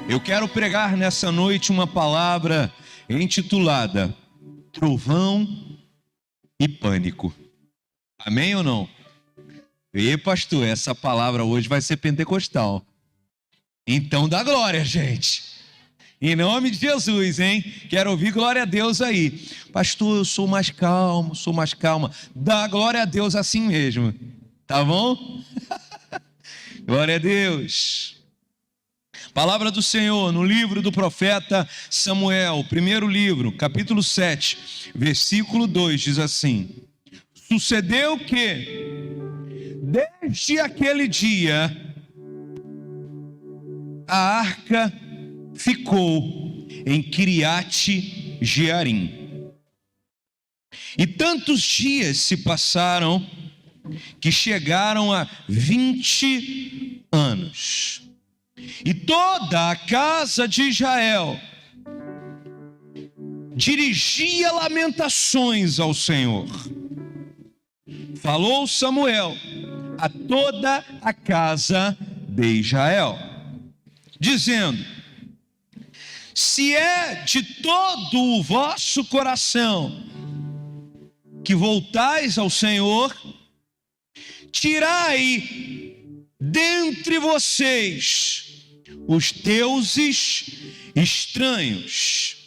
Eu quero pregar nessa noite uma palavra intitulada Trovão e Pânico. Amém ou não? E pastor, essa palavra hoje vai ser pentecostal. Então dá glória, gente. Em nome de Jesus, hein? Quero ouvir glória a Deus aí. Pastor, eu sou mais calmo, Dá glória a Deus assim mesmo. Tá bom? Glória a Deus. Palavra do Senhor no livro do profeta Samuel, primeiro livro, capítulo 7, versículo 2, diz assim: Sucedeu que, desde aquele dia, a arca ficou em Kiriate Jearim. E tantos dias se passaram que chegaram a 20 anos. E toda a casa de Israel dirigia lamentações ao Senhor. Falou Samuel a toda a casa de Israel, dizendo: se é de todo o vosso coração que voltais ao Senhor, tirai dentre vocês os deuses estranhos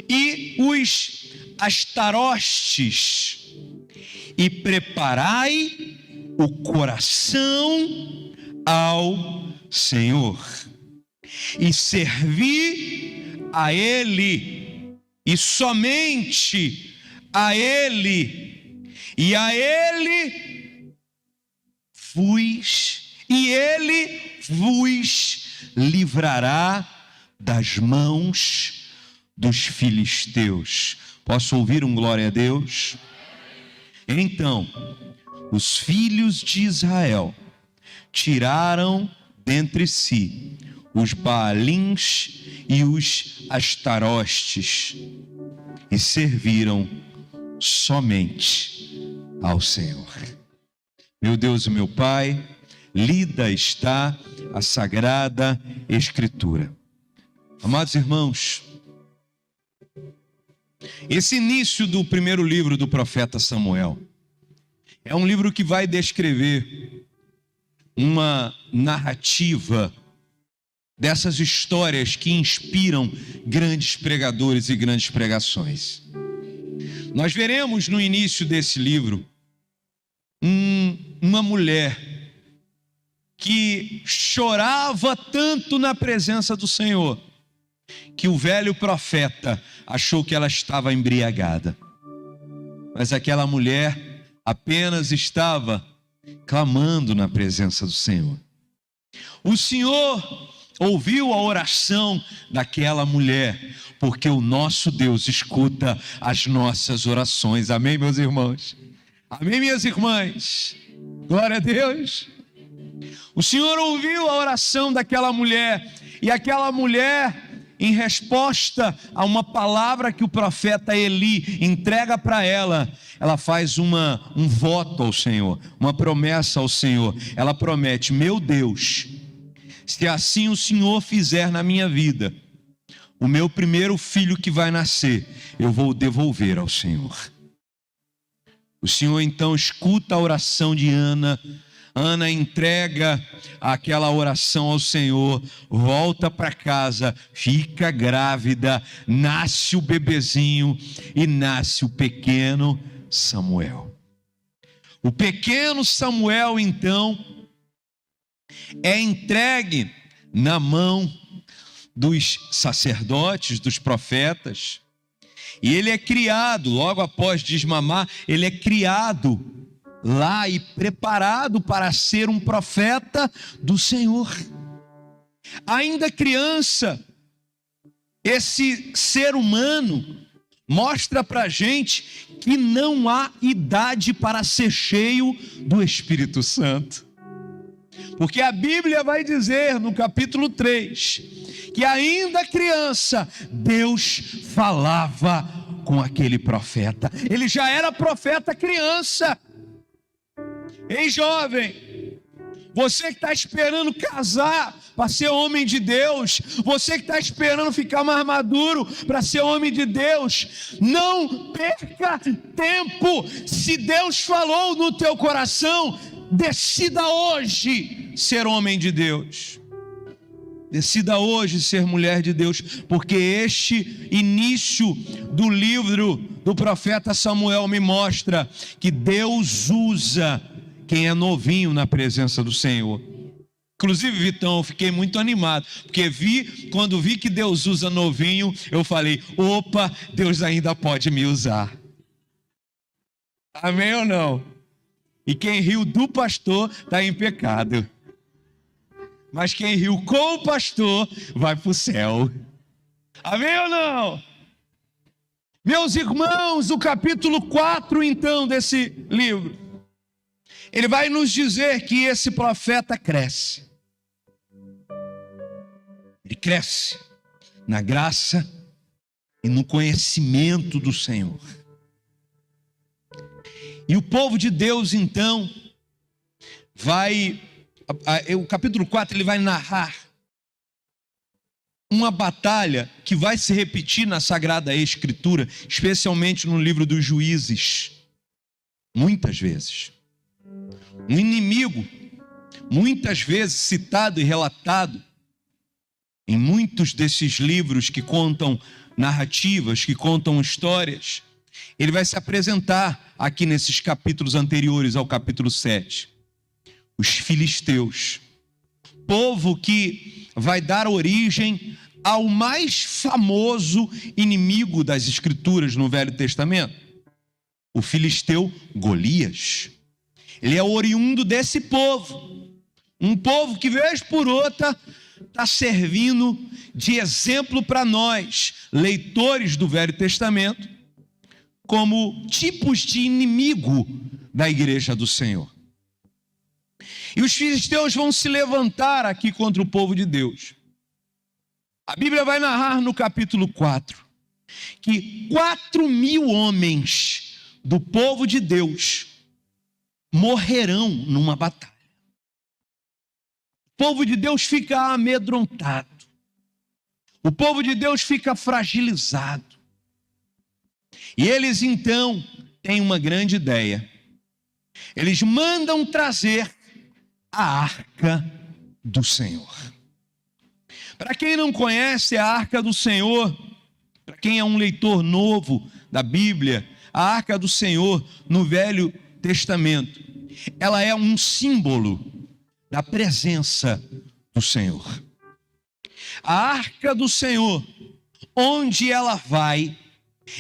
e os astarostes, e preparai o coração ao Senhor, e servi a Ele, e somente a Ele, e a Ele Ele vos livrará das mãos dos filisteus. Posso ouvir um glória a Deus? Então, os filhos de Israel tiraram dentre si os Baalins e os Astarostes e serviram somente ao Senhor. Meu Deus e meu Pai, lida está a Sagrada Escritura. Amados irmãos, esse início do primeiro livro do profeta Samuel é um livro que vai descrever uma narrativa dessas histórias que inspiram grandes pregadores e grandes pregações. Nós veremos no início desse livro uma mulher que chorava tanto na presença do Senhor, que o velho profeta achou que ela estava embriagada. Mas aquela mulher apenas estava clamando na presença do Senhor. O Senhor ouviu a oração daquela mulher, porque o nosso Deus escuta as nossas orações. Amém, meus irmãos? Amém, minhas irmãs? Glória a Deus. O Senhor ouviu a oração daquela mulher, e aquela mulher, em resposta a uma palavra que o profeta Eli entrega para ela, ela faz um voto ao Senhor, uma promessa ao Senhor. Ela promete: meu Deus, se assim o Senhor fizer na minha vida, o meu primeiro filho que vai nascer, eu vou devolver ao Senhor. O Senhor então escuta a oração de Ana. Ana entrega aquela oração ao Senhor, volta para casa, fica grávida, nasce o bebezinho e nasce o pequeno Samuel. O pequeno Samuel então é entregue na mão dos sacerdotes, dos profetas, e ele é criado, logo após desmamar, ele é criado lá e preparado para ser um profeta do Senhor. Ainda criança, esse ser humano mostra para a gente que não há idade para ser cheio do Espírito Santo. Porque a Bíblia vai dizer no capítulo 3, que ainda criança, Deus falava com aquele profeta. Ele já era profeta criança. Ei, jovem, Você que está esperando casar para ser homem de Deus, você que está esperando ficar mais maduro para ser homem de Deus, não perca tempo. Se Deus falou no teu coração, decida hoje ser homem de Deus. Decida hoje ser mulher de Deus, porque este início do livro do profeta Samuel me mostra que Deus usa quem é novinho na presença do Senhor. Inclusive, Vitão, eu fiquei muito animado, porque quando vi que Deus usa novinho, eu falei, opa, Deus ainda pode me usar. Amém ou não? E quem riu do pastor está em pecado. Mas quem riu com o pastor vai para o céu. Amém ou não? Meus irmãos, o capítulo 4 então desse livro, ele vai nos dizer que esse profeta cresce. Ele cresce na graça e no conhecimento do Senhor. E o povo de Deus então o capítulo 4 ele vai narrar uma batalha que vai se repetir na Sagrada Escritura, especialmente no livro dos Juízes, muitas vezes. Um inimigo, muitas vezes citado e relatado em muitos desses livros que contam narrativas, que contam histórias, ele vai se apresentar aqui nesses capítulos anteriores ao capítulo 7. Os filisteus, povo que vai dar origem ao mais famoso inimigo das Escrituras no Velho Testamento, o filisteu Golias. Ele é oriundo desse povo, um povo que vez por outra está servindo de exemplo para nós, leitores do Velho Testamento, como tipos de inimigo da igreja do Senhor. E os filisteus vão se levantar aqui contra o povo de Deus. A Bíblia vai narrar no capítulo 4 que 4.000 homens do povo de Deus morrerão numa batalha. O povo de Deus fica amedrontado. O povo de Deus fica fragilizado. E eles então têm uma grande ideia. Eles mandam trazer a Arca do Senhor. Para quem não conhece a Arca do Senhor, para quem é um leitor novo da Bíblia, a Arca do Senhor no Velho Testamento, ela é um símbolo da presença do Senhor. A Arca do Senhor, onde ela vai,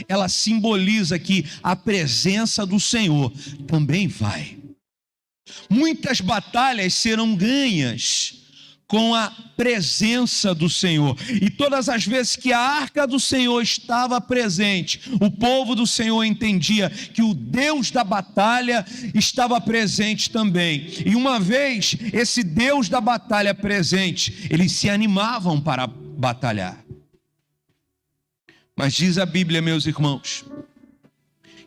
ela simboliza que a presença do Senhor também vai. Muitas batalhas serão ganhas com a presença do Senhor. E todas as vezes que a Arca do Senhor estava presente, o povo do Senhor entendia que o Deus da batalha estava presente também. E uma vez esse Deus da batalha presente, eles se animavam para batalhar. Mas diz a Bíblia, meus irmãos,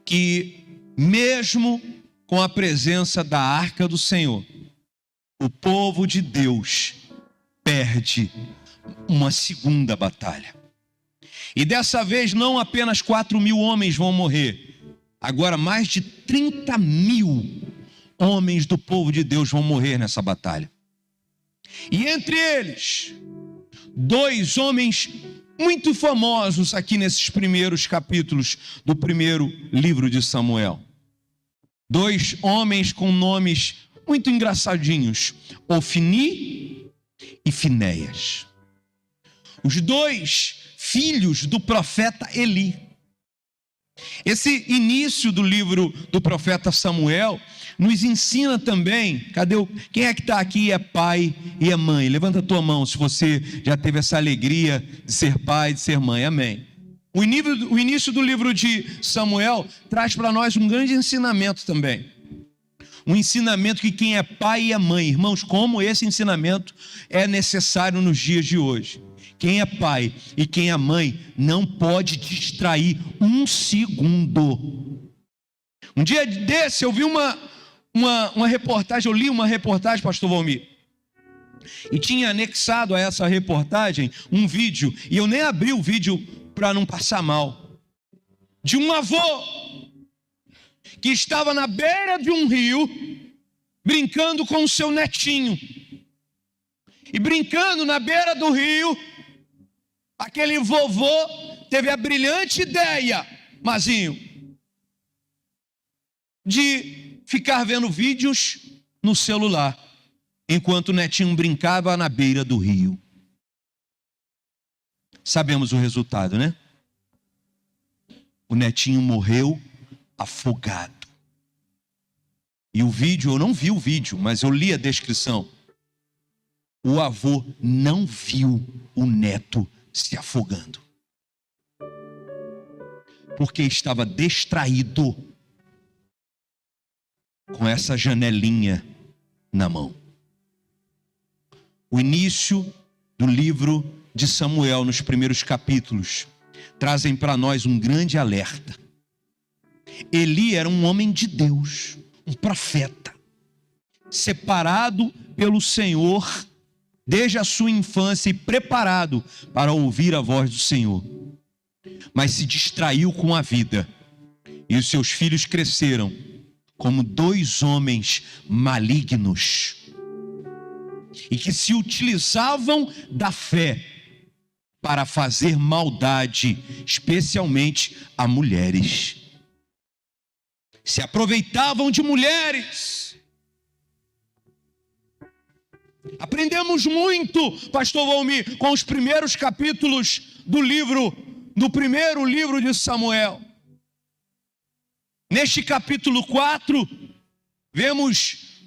que mesmo com a presença da Arca do Senhor, o povo de Deus perde uma segunda batalha. E dessa vez não apenas 4.000 homens vão morrer, agora mais de 30.000 homens do povo de Deus vão morrer nessa batalha. E entre eles, 2 homens muito famosos aqui nesses primeiros capítulos do primeiro livro de Samuel. 2 homens com nomes muito engraçadinhos, Ofni e Finéias. Os 2 filhos do profeta Eli. Esse início do livro do profeta Samuel nos ensina também, quem é que está aqui e é pai e é mãe? Levanta a tua mão se você já teve essa alegria de ser pai e de ser mãe, amém. O início do livro de Samuel traz para nós um grande ensinamento também. Um ensinamento que quem é pai e é mãe, irmãos, como esse ensinamento é necessário nos dias de hoje. Quem é pai e quem é mãe não pode distrair um segundo. Um dia desse eu vi uma reportagem, eu li uma reportagem, pastor Valmir, e tinha anexado a essa reportagem um vídeo, e eu nem abri o vídeo para não passar mal, de um avô que estava na beira de um rio, brincando com o seu netinho. E brincando na beira do rio, aquele vovô teve a brilhante ideia, Mazinho, de ficar vendo vídeos no celular, enquanto o netinho brincava na beira do rio. Sabemos o resultado, né? O netinho morreu afogado. E o vídeo, eu não vi o vídeo, mas eu li a descrição. O avô não viu o neto se afogando, porque estava distraído com essa janelinha na mão. O início do livro de Samuel, nos primeiros capítulos, trazem para nós um grande alerta. Eli era um homem de Deus, um profeta, separado pelo Senhor desde a sua infância e preparado para ouvir a voz do Senhor. Mas se distraiu com a vida, e os seus filhos cresceram como dois homens malignos, e que se utilizavam da fé para fazer maldade, especialmente a mulheres. Se aproveitavam de mulheres. Aprendemos muito, pastor Valmir, com os primeiros capítulos do primeiro livro de Samuel. Neste capítulo 4, vemos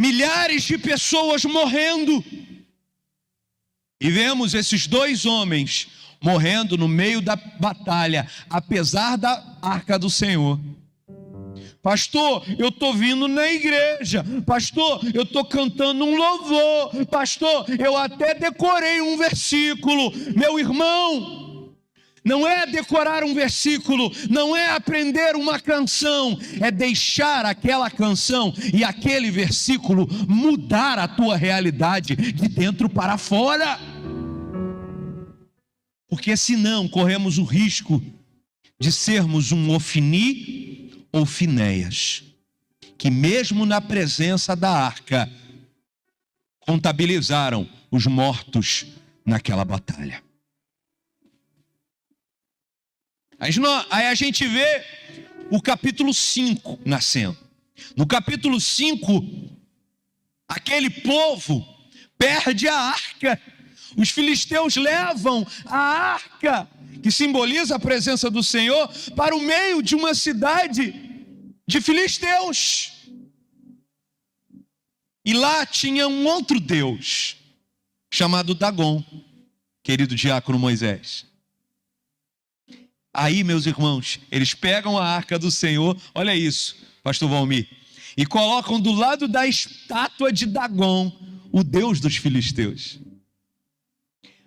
milhares de pessoas morrendo. E vemos esses dois homens morrendo no meio da batalha, apesar da arca do Senhor. Pastor, eu estou vindo na igreja. Pastor, eu estou cantando um louvor. Pastor, eu até decorei um versículo. Meu irmão, não é decorar um versículo, não é aprender uma canção, é deixar aquela canção e aquele versículo mudar a tua realidade de dentro para fora. Porque senão corremos o risco de sermos um Ofni ou Finéias, que mesmo na presença da arca, contabilizaram os mortos naquela batalha. Aí a gente vê o capítulo 5 nascendo. No capítulo 5, aquele povo perde a arca. Os filisteus levam a arca, que simboliza a presença do Senhor, para o meio de uma cidade de filisteus. E lá tinha um outro Deus, chamado Dagon, querido diácono Moisés. Aí, meus irmãos, eles pegam a arca do Senhor, olha isso, pastor Valmir, e colocam do lado da estátua de Dagon, o Deus dos filisteus.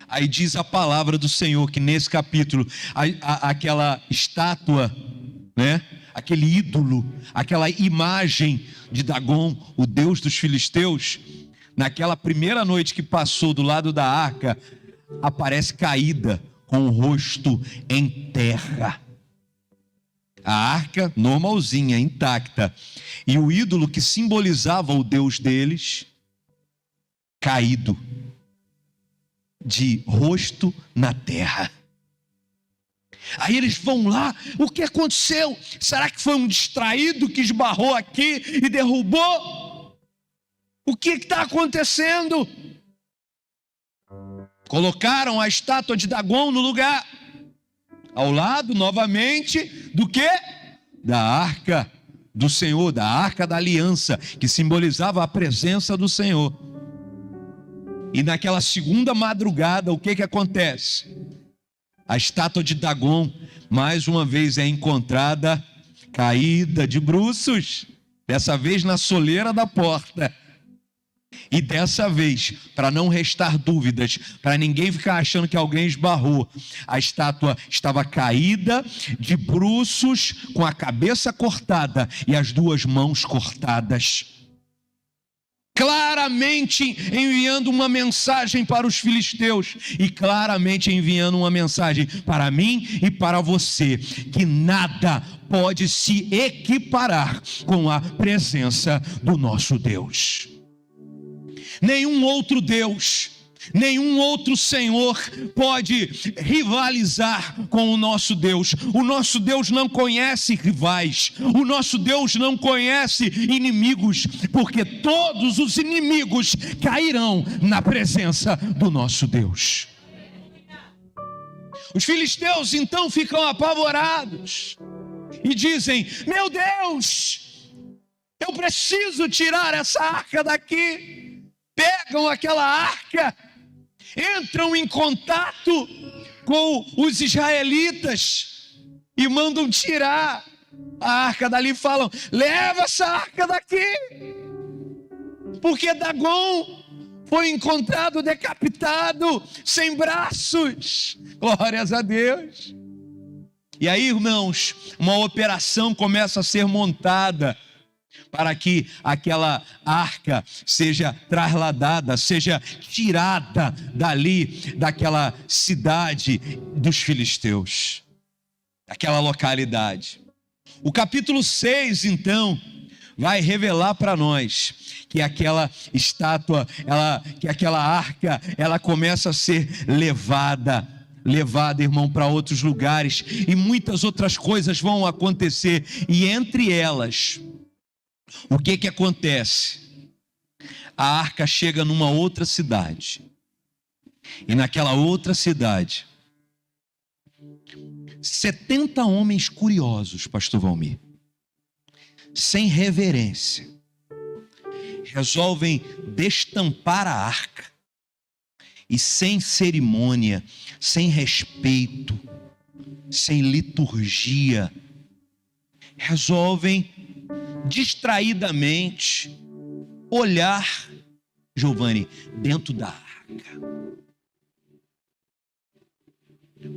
Aí diz a palavra do Senhor que nesse capítulo, aquela estátua, né? Aquele ídolo, aquela imagem de Dagon, o Deus dos filisteus, naquela primeira noite que passou do lado da arca, aparece caída com o rosto em terra. A arca normalzinha, intacta, e o ídolo que simbolizava o Deus deles, caído, de rosto na terra. Aí eles vão lá, o que aconteceu? Será que foi um distraído que esbarrou aqui e derrubou? O que está acontecendo? Colocaram a estátua de Dagon no lugar, ao lado novamente do que? Da arca do Senhor, da arca da aliança, que simbolizava a presença do Senhor. E naquela segunda madrugada, o que acontece? A estátua de Dagon, mais uma vez, é encontrada caída de bruços, dessa vez na soleira da porta. E dessa vez, para não restar dúvidas, para ninguém ficar achando que alguém esbarrou, a estátua estava caída, de bruços, com a cabeça cortada e as duas mãos cortadas. Claramente enviando uma mensagem para os filisteus e claramente enviando uma mensagem para mim e para você, que nada pode se equiparar com a presença do nosso Deus. Nenhum outro Deus, nenhum outro Senhor pode rivalizar com o nosso Deus. O nosso Deus não conhece rivais, o nosso Deus não conhece inimigos, porque todos os inimigos cairão na presença do nosso Deus. Os filisteus então ficam apavorados e dizem: meu Deus, eu preciso tirar essa arca daqui. Pegam aquela arca, entram em contato com os israelitas e mandam tirar a arca dali. Falam: leva essa arca daqui, porque Dagon foi encontrado decapitado, sem braços. Glórias a Deus. E aí, irmãos, uma operação começa a ser montada para que aquela arca seja trasladada, seja tirada dali, daquela cidade dos filisteus, daquela localidade. O capítulo 6, então, vai revelar para nós que aquela estátua, que aquela arca, ela começa a ser levada, irmão, para outros lugares, e muitas outras coisas vão acontecer, e entre elas, o que acontece? A arca chega numa outra cidade, e naquela outra cidade, 70 homens curiosos, pastor Valmir, sem reverência, resolvem destampar a arca, e sem cerimônia, sem respeito, sem liturgia, resolvem distraidamente olhar, Giovanni, dentro da arca,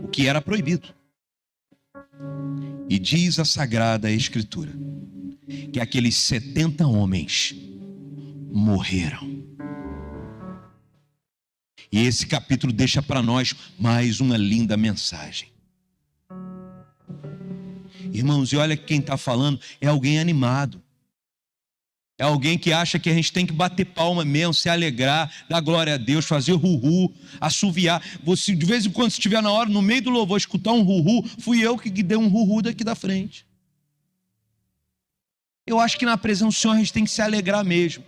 o que era proibido. E diz a Sagrada Escritura que aqueles 70 homens morreram. E esse capítulo deixa para nós mais uma linda mensagem. Irmãos, e olha que quem está falando é alguém animado. É alguém que acha que a gente tem que bater palma mesmo, se alegrar, dar glória a Deus, fazer ru-ru, assoviar. Você, de vez em quando, se estiver na hora, no meio do louvor, escutar um ru-ru, fui eu que dei um ru-ru daqui da frente. Eu acho que na presença do Senhor a gente tem que se alegrar mesmo.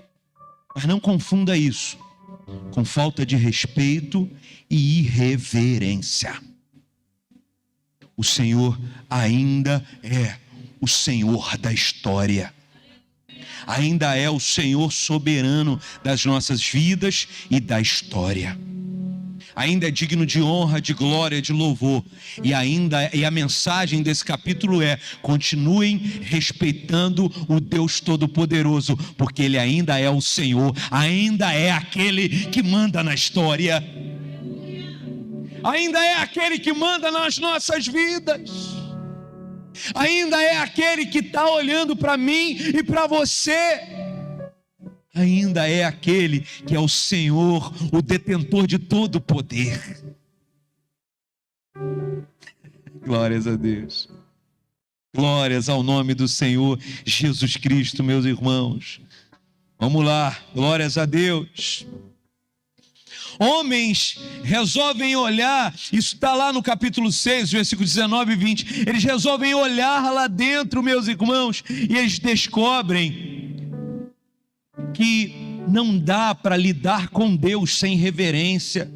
Mas não confunda isso com falta de respeito e irreverência. O Senhor ainda é o Senhor da história. Ainda é o Senhor soberano das nossas vidas e da história. Ainda é digno de honra, de glória, de louvor. E a mensagem desse capítulo é: continuem respeitando o Deus Todo-Poderoso, porque Ele ainda é o Senhor, ainda é aquele que manda na história. Ainda é aquele que manda nas nossas vidas. Ainda é aquele que está olhando para mim e para você. Ainda é aquele que é o Senhor, o detentor de todo o poder. Glórias a Deus. Glórias ao nome do Senhor Jesus Cristo, meus irmãos. Vamos lá, glórias a Deus. Homens resolvem olhar, isso está lá no capítulo 6, versículos 19 e 20. Eles resolvem olhar lá dentro, meus irmãos, e eles descobrem que não dá para lidar com Deus sem reverência,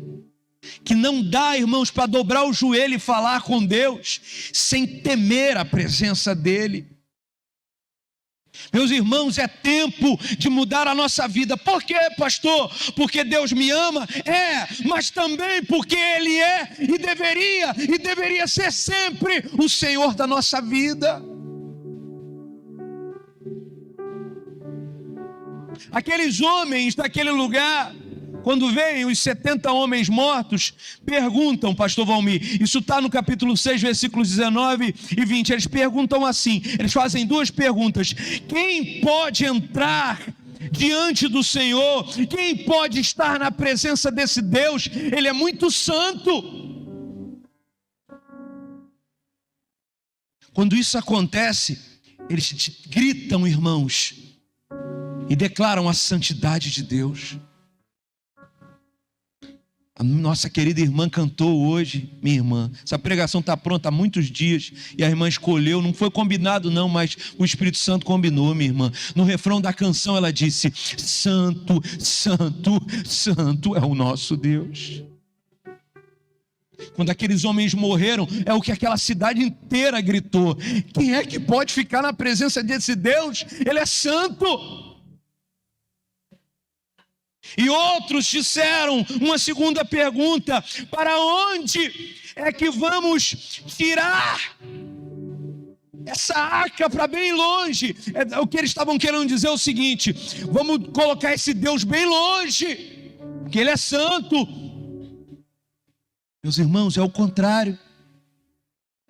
que não dá, irmãos, para dobrar o joelho e falar com Deus sem temer a presença dEle. Meus irmãos, é tempo de mudar a nossa vida. Por quê, pastor? Porque Deus me ama? Mas também porque Ele é e deveria ser sempre o Senhor da nossa vida. Aqueles homens daquele lugar, quando veem os 70 homens mortos, perguntam, pastor Valmir, isso está no capítulo 6, versículos 19 e 20, eles perguntam assim, eles fazem duas perguntas: quem pode entrar diante do Senhor? Quem pode estar na presença desse Deus? Ele é muito santo. Quando isso acontece, eles gritam, irmãos, e declaram a santidade de Deus. A nossa querida irmã cantou hoje, minha irmã. Essa pregação está pronta há muitos dias e a irmã escolheu, não foi combinado não, mas o Espírito Santo combinou, minha irmã. No refrão da canção ela disse: santo, santo, santo é o nosso Deus. Quando aqueles homens morreram, é o que aquela cidade inteira gritou: quem é que pode ficar na presença desse Deus? Ele é santo. E outros disseram uma segunda pergunta: para onde é que vamos tirar essa arca para bem longe? O que eles estavam querendo dizer é o seguinte: vamos colocar esse Deus bem longe, porque Ele é santo. Meus irmãos, é o contrário.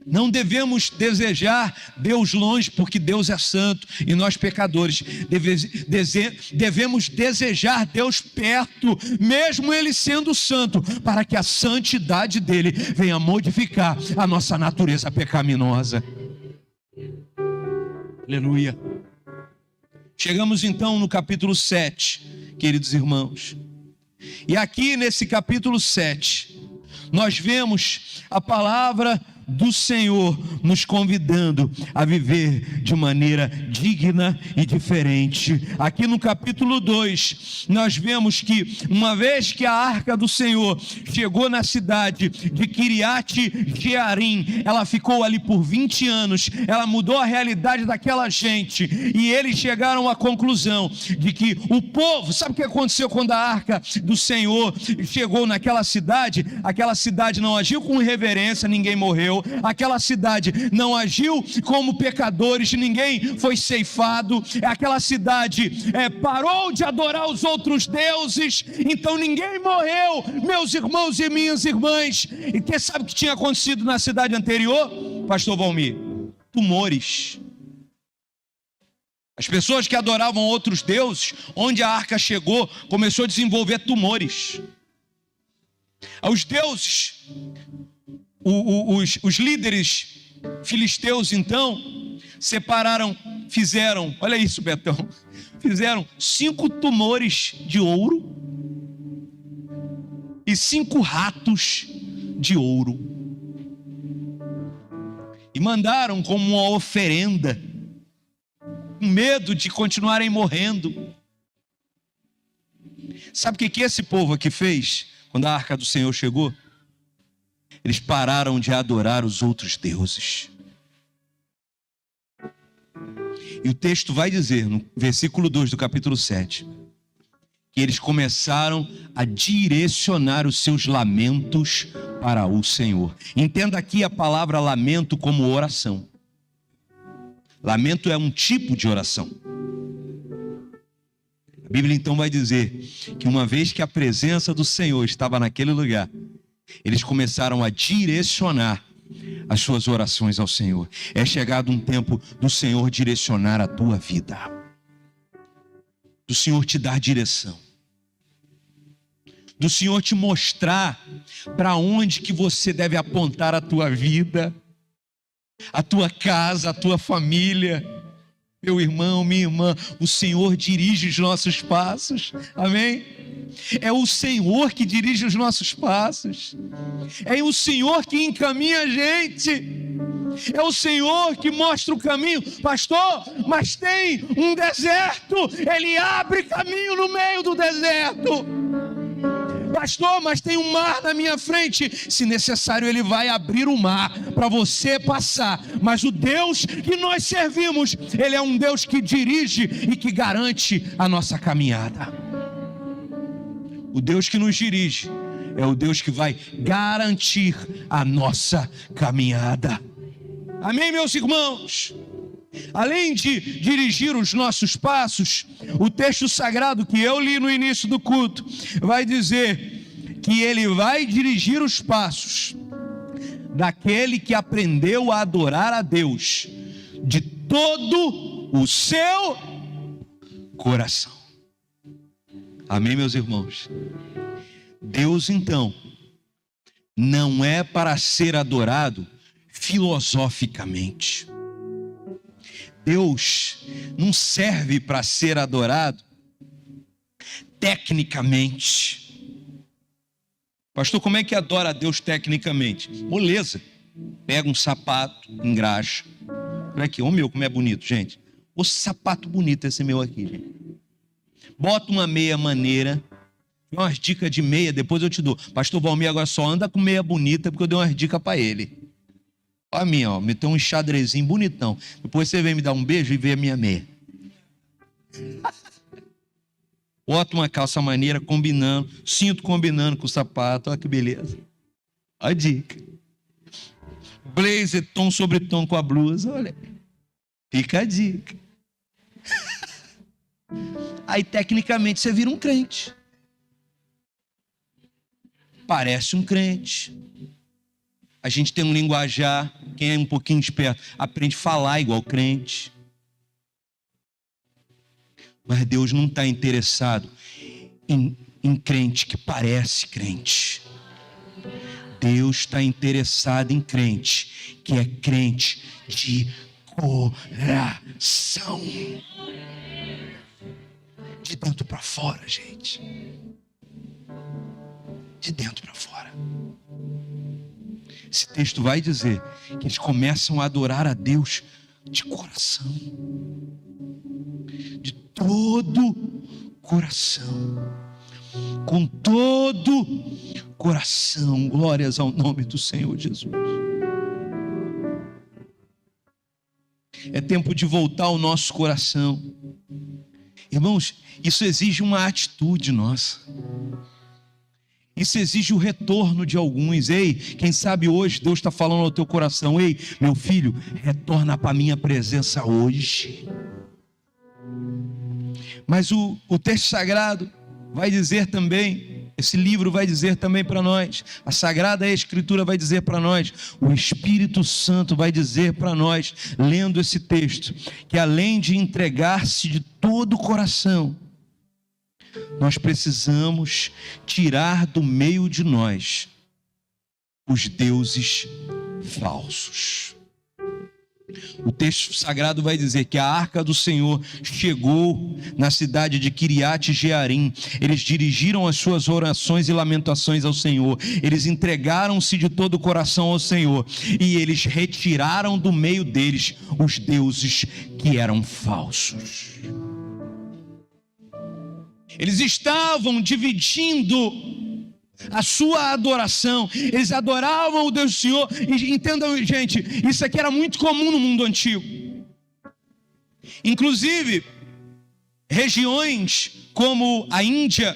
Não devemos desejar Deus longe, porque Deus é santo e nós pecadores devemos desejar Deus perto, mesmo Ele sendo santo, para que a santidade dEle venha modificar a nossa natureza pecaminosa. Aleluia. Chegamos então no capítulo 7, queridos irmãos, e aqui nesse capítulo 7 nós vemos a palavra do Senhor nos convidando a viver de maneira digna e diferente. Aqui no capítulo 2, nós vemos que uma vez que a arca do Senhor chegou na cidade de Kiriat Jearim, ela ficou ali por 20 anos, ela mudou a realidade daquela gente, e eles chegaram à conclusão de que o povo, sabe o que aconteceu quando a arca do Senhor chegou naquela cidade? Aquela cidade não agiu com reverência, ninguém morreu. Aquela cidade não agiu como pecadores, ninguém foi ceifado. Aquela cidade parou de adorar os outros deuses, então ninguém morreu, meus irmãos e minhas irmãs. E quem sabe o que tinha acontecido na cidade anterior, pastor Valmir? Tumores. As pessoas que adoravam outros deuses, onde a arca chegou, começou a desenvolver tumores. Os deuses, os líderes filisteus então fizeram, olha isso, Betão, fizeram 5 tumores de ouro e 5 ratos de ouro e mandaram como uma oferenda, com medo de continuarem morrendo. Sabe o que esse povo aqui fez quando a arca do Senhor chegou? Eles pararam de adorar os outros deuses. E o texto vai dizer, no versículo 2 do capítulo 7, que eles começaram a direcionar os seus lamentos para o Senhor. Entenda aqui a palavra lamento como oração. Lamento é um tipo de oração. A Bíblia então vai dizer que uma vez que a presença do Senhor estava naquele lugar, eles começaram a direcionar as suas orações ao Senhor. É chegado um tempo do Senhor direcionar a tua vida, do Senhor te dar direção, do Senhor te mostrar para onde que você deve apontar a tua vida, a tua casa, a tua família. Meu irmão, minha irmã, o Senhor dirige os nossos passos, amém? É o Senhor que dirige os nossos passos, é o Senhor que encaminha a gente, é o Senhor que mostra o caminho. Pastor, mas tem um deserto, Ele abre caminho no meio do deserto. Pastor, mas tem um mar na minha frente. Se necessário, Ele vai abrir o mar para você passar. Mas o Deus que nós servimos, Ele é um Deus que dirige e que garante a nossa caminhada. O Deus que nos dirige é o Deus que vai garantir a nossa caminhada. Amém, meus irmãos? Além de dirigir os nossos passos, o texto sagrado que eu li no início do culto vai dizer que Ele vai dirigir os passos daquele que aprendeu a adorar a Deus de todo o seu coração. Amém, meus irmãos? Deus, então, não é para ser adorado filosoficamente. Deus não serve para ser adorado tecnicamente. Pastor, como é que adora a Deus tecnicamente? Moleza. Pega um sapato, engraxa. Olha aqui, ô meu, como é bonito, gente. O sapato bonito esse meu aqui, gente. Bota uma meia maneira. Umas dicas de meia, depois eu te dou. Pastor Valmir agora só anda com meia bonita porque eu dei umas dicas para ele. Olha a minha, ó, meteu um enxadrezinho bonitão. Depois você vem me dar um beijo e vê a minha meia. Bota uma calça maneira combinando, cinto combinando com o sapato, olha que beleza. Olha a dica. Blazer tom sobre tom com a blusa, olha. Fica a dica. Aí tecnicamente você vira um crente. Parece um crente. A gente tem um linguajar, quem é um pouquinho esperto, aprende a falar igual crente. Mas Deus não está interessado em crente que parece crente. Deus está interessado em crente que é crente de coração. De dentro para fora, gente. De dentro para fora. Esse texto vai dizer que eles começam a adorar a Deus de coração, de todo coração, com todo coração. Glórias ao nome do Senhor Jesus. É tempo de voltar ao nosso coração. Irmãos, isso exige uma atitude nossa. Isso exige o retorno de alguns. Ei, quem sabe hoje Deus está falando ao teu coração. Ei, meu filho, retorna para a minha presença hoje. Mas o texto sagrado vai dizer também, esse livro vai dizer também para nós, a Sagrada Escritura vai dizer para nós, o Espírito Santo vai dizer para nós, lendo esse texto, que além de entregar-se de todo o coração, nós precisamos tirar do meio de nós os deuses falsos. O texto sagrado vai dizer que a arca do Senhor chegou na cidade de Kiriat Jearim. Eles dirigiram as suas orações e lamentações ao Senhor. Eles entregaram-se de todo o coração ao Senhor. E eles retiraram do meio deles os deuses que eram falsos. Eles estavam dividindo a sua adoração. Eles adoravam o Deus do Senhor. E entendam, gente, isso aqui era muito comum no mundo antigo. Inclusive, regiões como a Índia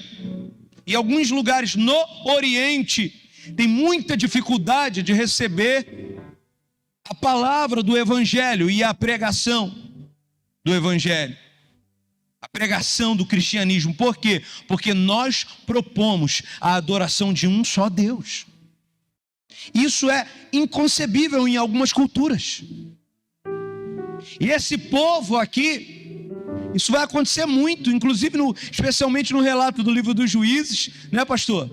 e alguns lugares no Oriente têm muita dificuldade de receber a palavra do Evangelho e a pregação do Evangelho. A pregação do cristianismo. Por quê? Porque nós propomos a adoração de um só Deus. Isso é inconcebível em algumas culturas. E esse povo aqui, isso vai acontecer muito, inclusive especialmente no relato do livro dos Juízes, né, pastor?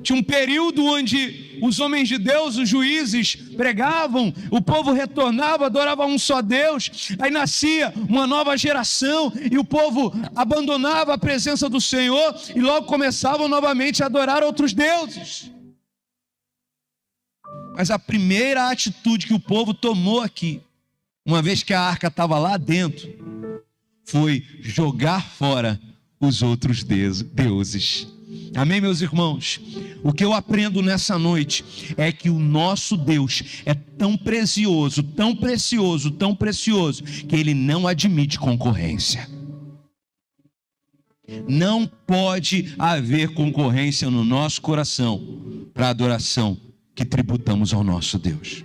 Tinha um período onde os homens de Deus, os juízes, pregavam, o povo retornava, adorava um só Deus, aí nascia uma nova geração e o povo abandonava a presença do Senhor e logo começavam novamente a adorar outros deuses. Mas a primeira atitude que o povo tomou aqui, uma vez que a arca estava lá dentro, foi jogar fora os outros deuses. Amém, meus irmãos? O que eu aprendo nessa noite é que o nosso Deus é tão precioso, tão precioso, tão precioso, que Ele não admite concorrência. Não pode haver concorrência no nosso coração para a adoração que tributamos ao nosso Deus.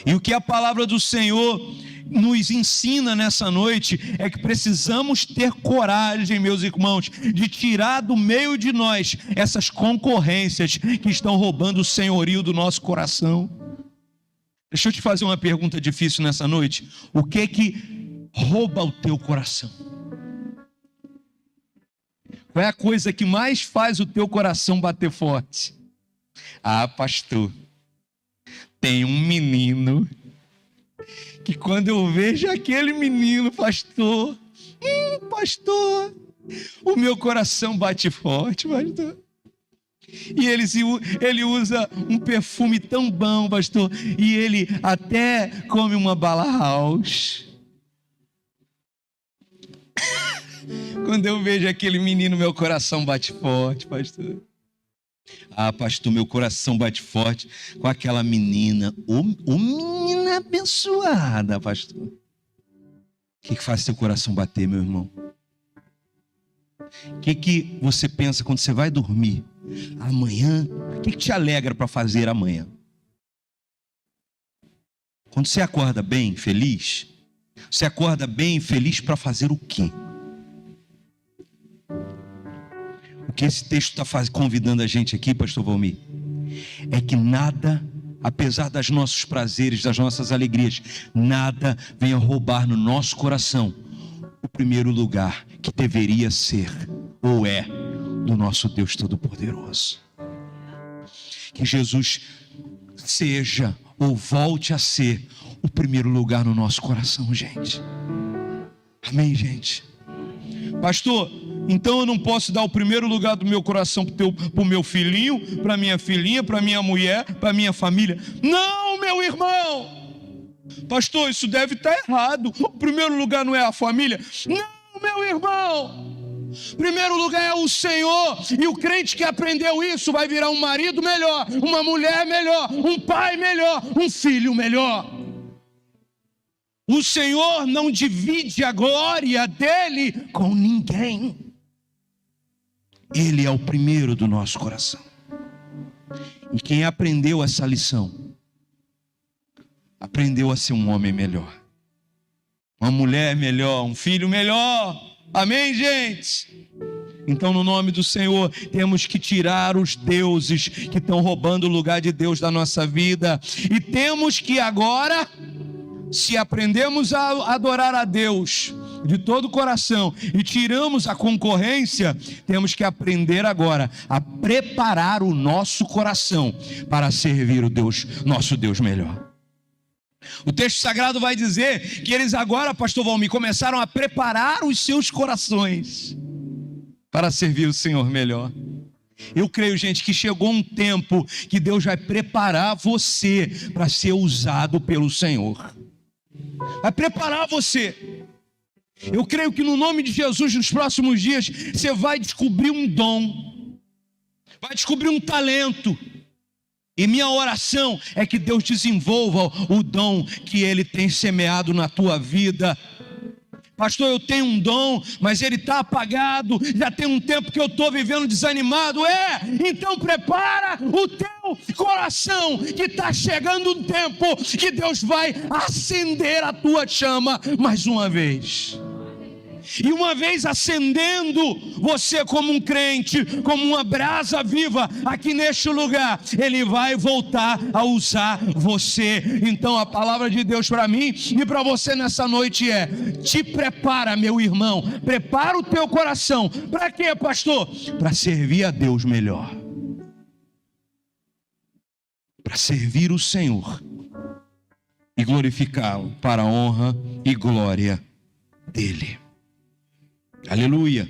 E o que a palavra do Senhor nos ensina nessa noite é que precisamos ter coragem, meus irmãos, de tirar do meio de nós essas concorrências que estão roubando o senhorio do nosso coração. Deixa eu te fazer uma pergunta difícil nessa noite. O que rouba o teu coração? Qual é a coisa que mais faz o teu coração bater forte? Ah, pastor, tem um menino que quando eu vejo aquele menino, pastor, o meu coração bate forte, pastor. E ele usa um perfume tão bom, pastor, e ele até come uma bala house. Quando eu vejo aquele menino, meu coração bate forte, pastor. Ah, pastor, meu coração bate forte com aquela menina. Ô menina abençoada, pastor. O que faz seu coração bater, meu irmão? O que você pensa quando você vai dormir? Amanhã, o que te alegra para fazer amanhã? Quando você acorda bem, feliz, você acorda bem e feliz para fazer o quê? O que esse texto está convidando a gente aqui, pastor Valmir, é que nada, apesar dos nossos prazeres, das nossas alegrias, nada venha roubar no nosso coração o primeiro lugar que deveria ser, ou é, do nosso Deus Todo-Poderoso. Que Jesus seja, ou volte a ser, o primeiro lugar no nosso coração, gente. Amém, gente? Pastor, então eu não posso dar o primeiro lugar do meu coração para o meu filhinho, para minha filhinha, para minha mulher, para minha família. Não, meu irmão! Pastor, isso deve estar errado. O primeiro lugar não é a família. Não, meu irmão! Primeiro lugar é o Senhor. E o crente que aprendeu isso vai virar um marido melhor, uma mulher melhor, um pai melhor, um filho melhor. O Senhor não divide a glória dele com ninguém. Ele é o primeiro do nosso coração. E quem aprendeu essa lição, aprendeu a ser um homem melhor, uma mulher melhor, um filho melhor. Amém, gente? Então, no nome do Senhor, temos que tirar os deuses que estão roubando o lugar de Deus da nossa vida. E temos que agora, se aprendemos a adorar a Deus de todo o coração e tiramos a concorrência, temos que aprender agora a preparar o nosso coração para servir o Deus, nosso Deus melhor. O texto sagrado vai dizer que eles agora, pastor Valmir, começaram a preparar os seus corações para servir o Senhor melhor. Eu creio, gente, que chegou um tempo que Deus vai preparar você para ser usado pelo Senhor. Vai preparar você. Eu creio que no nome de Jesus, nos próximos dias, você vai descobrir um dom, vai descobrir um talento. E minha oração é que Deus desenvolva o dom que Ele tem semeado na tua vida. Pastor, eu tenho um dom, mas ele está apagado, já tem um tempo que eu estou vivendo desanimado. Então prepara o teu coração, que está chegando um tempo que Deus vai acender a tua chama mais uma vez. E uma vez acendendo você como um crente, como uma brasa viva aqui neste lugar, Ele vai voltar a usar você. Então a palavra de Deus para mim e para você nessa noite é: te prepara, meu irmão, prepara o teu coração. Para quê, pastor? Para servir a Deus melhor, para servir o Senhor e glorificá-lo para a honra e glória dEle. Aleluia.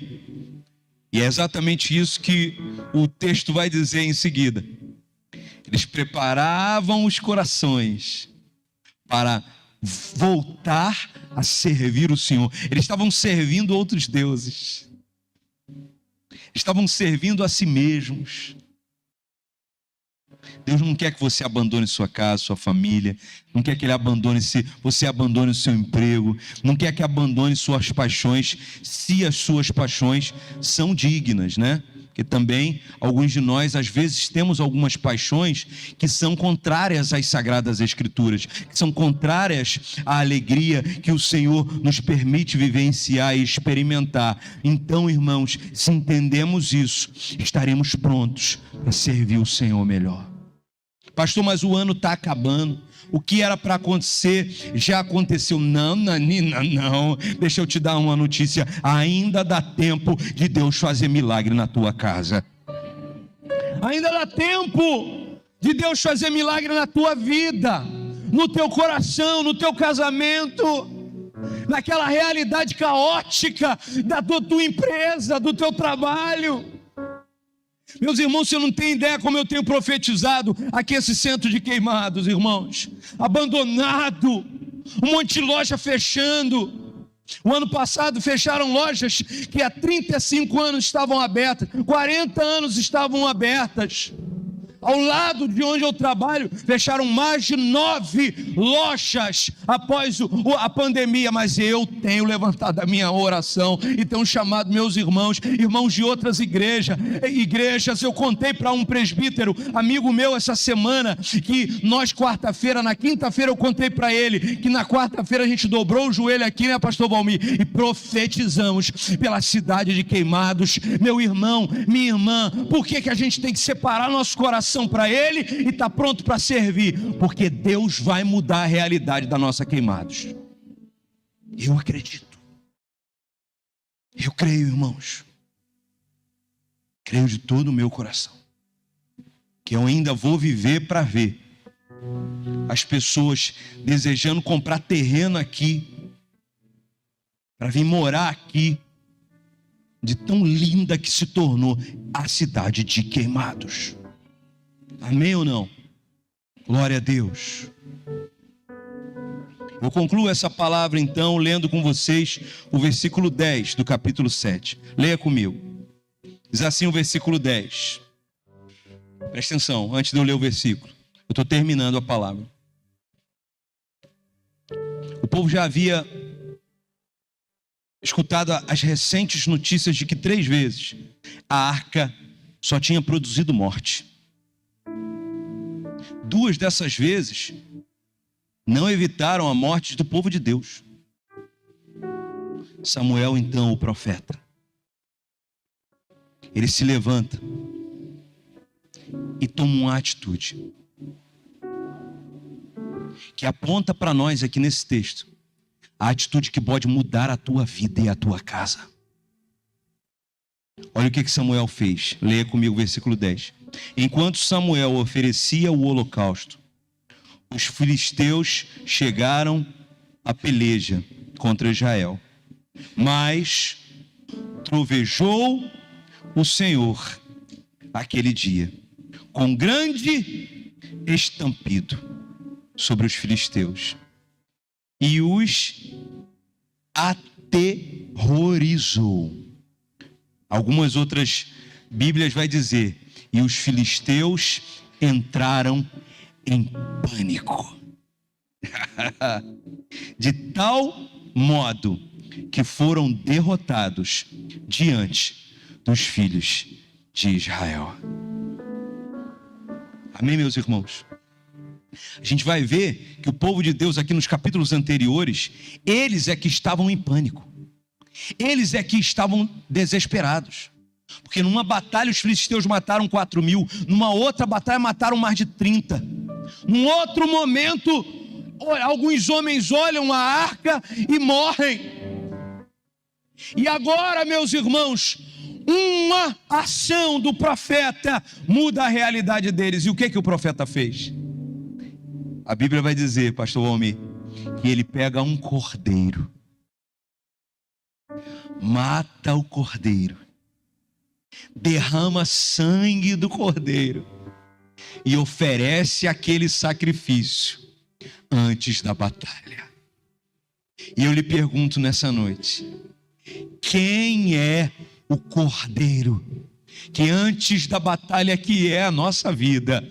E é exatamente isso que o texto vai dizer em seguida. Eles preparavam os corações para voltar a servir o Senhor. Eles estavam servindo outros deuses, estavam servindo a si mesmos. Deus não quer que você abandone sua casa, sua família, não quer que você abandone o seu emprego, não quer que abandone suas paixões, se as suas paixões são dignas, né? Porque também alguns de nós, às vezes, temos algumas paixões que são contrárias às Sagradas Escrituras, que são contrárias à alegria que o Senhor nos permite vivenciar e experimentar. Então, irmãos, se entendemos isso, estaremos prontos para servir o Senhor melhor. Pastor, mas o ano está acabando. O que era para acontecer já aconteceu. Não, Nanina, não. Deixa eu te dar uma notícia. Ainda dá tempo de Deus fazer milagre na tua casa. Ainda dá tempo de Deus fazer milagre na tua vida, no teu coração, no teu casamento, naquela realidade caótica da tua empresa, do teu trabalho. Meus irmãos, você não tem ideia como eu tenho profetizado aqui esse centro de Queimados, irmãos. Abandonado, um monte de loja fechando. O ano passado fecharam lojas que há 35 anos estavam abertas, 40 anos estavam abertas. Ao lado de onde eu trabalho, fecharam mais de 9 lojas após a pandemia. Mas eu tenho levantado a minha oração e tenho chamado meus irmãos de outras igrejas. Eu contei para um presbítero, amigo meu, essa semana, que nós na quinta-feira eu contei para ele, que na quarta-feira a gente dobrou o joelho aqui, né, pastor Valmir, e profetizamos pela cidade de Queimados. Meu irmão, minha irmã, por que a gente tem que separar nosso coração para Ele e está pronto para servir? Porque Deus vai mudar a realidade da nossa Queimados. Eu acredito. Eu creio, irmãos. Creio de todo o meu coração que eu ainda vou viver para ver as pessoas desejando comprar terreno aqui, para vir morar aqui, de tão linda que se tornou a cidade de Queimados. Amém ou não? Glória a Deus. Eu concluo essa palavra então lendo com vocês o versículo 10 do capítulo 7. Leia comigo. Diz assim o versículo 10. Presta atenção, antes de eu ler o versículo. Eu estou terminando a palavra. O povo já havia escutado as recentes notícias de que 3 vezes a arca só tinha produzido morte. 2 dessas vezes não evitaram a morte do povo de Deus. Samuel, então, o profeta, ele se levanta e toma uma atitude que aponta para nós aqui nesse texto a atitude que pode mudar a tua vida e a tua casa. Olha o que Samuel fez. Leia comigo o versículo 10. Enquanto Samuel oferecia o holocausto, os filisteus chegaram à peleja contra Israel. Mas trovejou o Senhor aquele dia, com grande estampido sobre os filisteus, e os aterrorizou. Algumas outras Bíblias vai dizer, e os filisteus entraram em pânico. De tal modo que foram derrotados diante dos filhos de Israel. Amém, meus irmãos? A gente vai ver que o povo de Deus aqui nos capítulos anteriores, eles é que estavam em pânico. Eles é que estavam desesperados. Porque numa batalha os filisteus mataram 4.000, numa outra batalha mataram mais de 30. Num outro momento, alguns homens olham a arca e morrem. E agora, meus irmãos, uma ação do profeta muda a realidade deles. E o que o profeta fez? A Bíblia vai dizer, pastor Valmir, que ele pega um cordeiro, mata o cordeiro, derrama sangue do cordeiro e oferece aquele sacrifício antes da batalha. E eu lhe pergunto nessa noite, quem é o cordeiro que antes da batalha que é a nossa vida,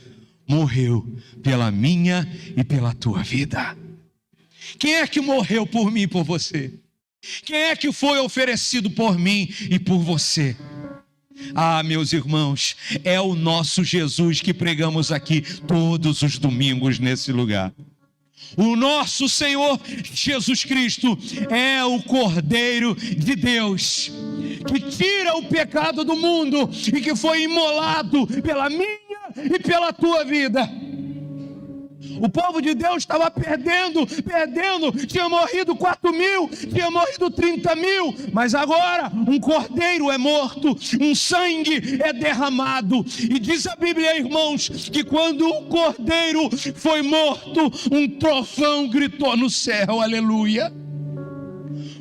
morreu pela minha e pela tua vida? Quem é que morreu por mim e por você? Quem é que foi oferecido por mim e por você? Ah, meus irmãos, é o nosso Jesus que pregamos aqui todos os domingos nesse lugar. O nosso Senhor Jesus Cristo é o Cordeiro de Deus, que tira o pecado do mundo e que foi imolado pela minha e pela tua vida. O povo de Deus estava perdendo, tinha morrido 4.000, tinha morrido 30.000, mas agora um cordeiro é morto, um sangue é derramado, e diz a Bíblia, irmãos, que quando o cordeiro foi morto, um trovão gritou no céu, aleluia.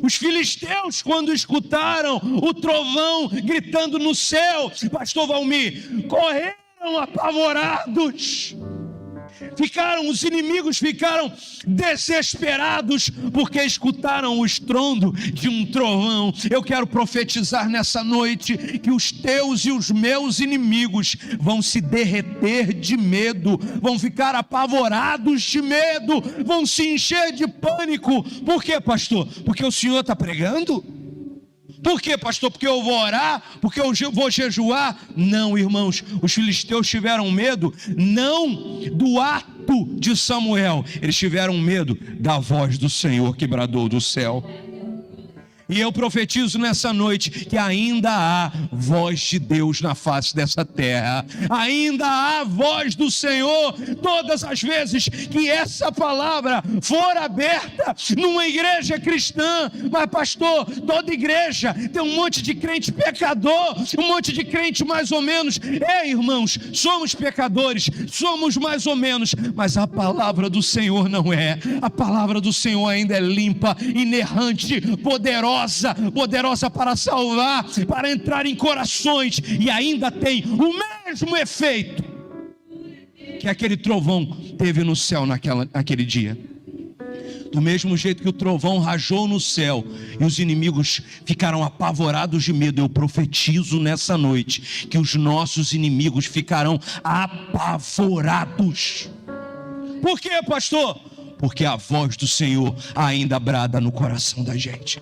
Os filisteus, quando escutaram o trovão gritando no céu, pastor Valmir, correram apavorados. Os inimigos ficaram desesperados porque escutaram o estrondo de um trovão. Eu quero profetizar nessa noite que os teus e os meus inimigos vão se derreter de medo, vão ficar apavorados de medo, vão se encher de pânico. Por quê, pastor? Porque o Senhor está pregando? Por quê, pastor? Porque eu vou orar? Porque eu vou jejuar? Não, irmãos, os filisteus tiveram medo não do ato de Samuel, eles tiveram medo da voz do Senhor que bradou do céu. E eu profetizo nessa noite que ainda há voz de Deus na face dessa terra. Ainda há voz do Senhor todas as vezes que essa palavra for aberta numa igreja cristã. Mas pastor, toda igreja tem um monte de crente pecador, um monte de crente mais ou menos. Irmãos, somos pecadores, somos mais ou menos, mas a palavra do Senhor não é. A palavra do Senhor ainda é limpa, inerrante, poderosa para salvar, para entrar em corações, e ainda tem o mesmo efeito que aquele trovão teve no céu naquele dia. Do mesmo jeito que o trovão rajou no céu e os inimigos ficaram apavorados de medo, eu profetizo nessa noite que os nossos inimigos ficarão apavorados. Por quê, pastor? Porque a voz do Senhor ainda brada no coração da gente.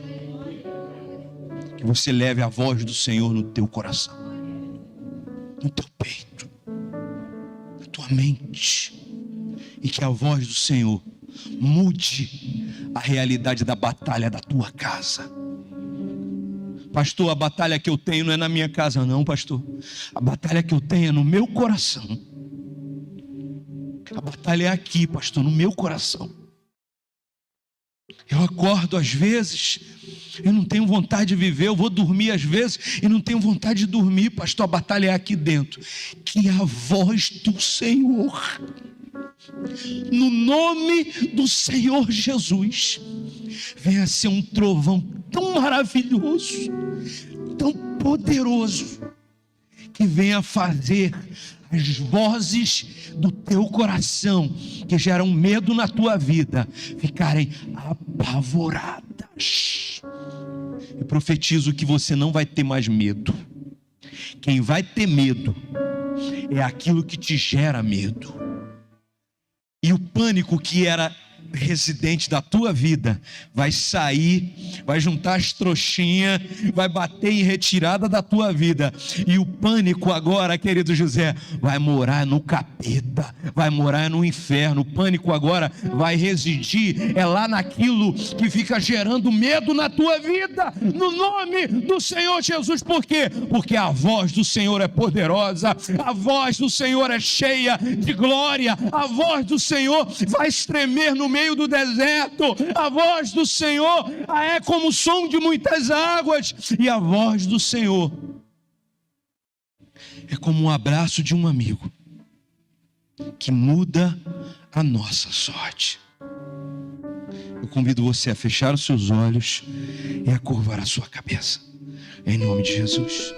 Que você leve a voz do Senhor no teu coração, no teu peito, na tua mente, e que a voz do Senhor mude a realidade da batalha da tua casa. Pastor, a batalha que eu tenho não é na minha casa não, pastor. A batalha que eu tenho é no meu coração. A batalha é aqui, pastor, no meu coração. Eu acordo às vezes, eu não tenho vontade de viver, eu vou dormir às vezes e não tenho vontade de dormir, pastor, a batalha é aqui dentro. Que a voz do Senhor, no nome do Senhor Jesus, venha ser um trovão tão maravilhoso, tão poderoso, que venha fazer as vozes do teu coração, que geram medo na tua vida, ficarem apavoradas. Eu profetizo que você não vai ter mais medo. Quem vai ter medo é aquilo que te gera medo. E o pânico que era residente da tua vida vai sair, vai juntar as trouxinhas, vai bater em retirada da tua vida, e o pânico agora, querido José, vai morar no capeta, vai morar no inferno. O pânico agora vai residir lá naquilo que fica gerando medo na tua vida, no nome do Senhor Jesus. Por quê? Porque a voz do Senhor é poderosa, a voz do Senhor é cheia de glória, a voz do Senhor vai estremer no meio do deserto, a voz do Senhor é como o som de muitas águas, e a voz do Senhor é como um abraço de um amigo que muda a nossa sorte. Eu convido você a fechar os seus olhos e a curvar a sua cabeça, em nome de Jesus.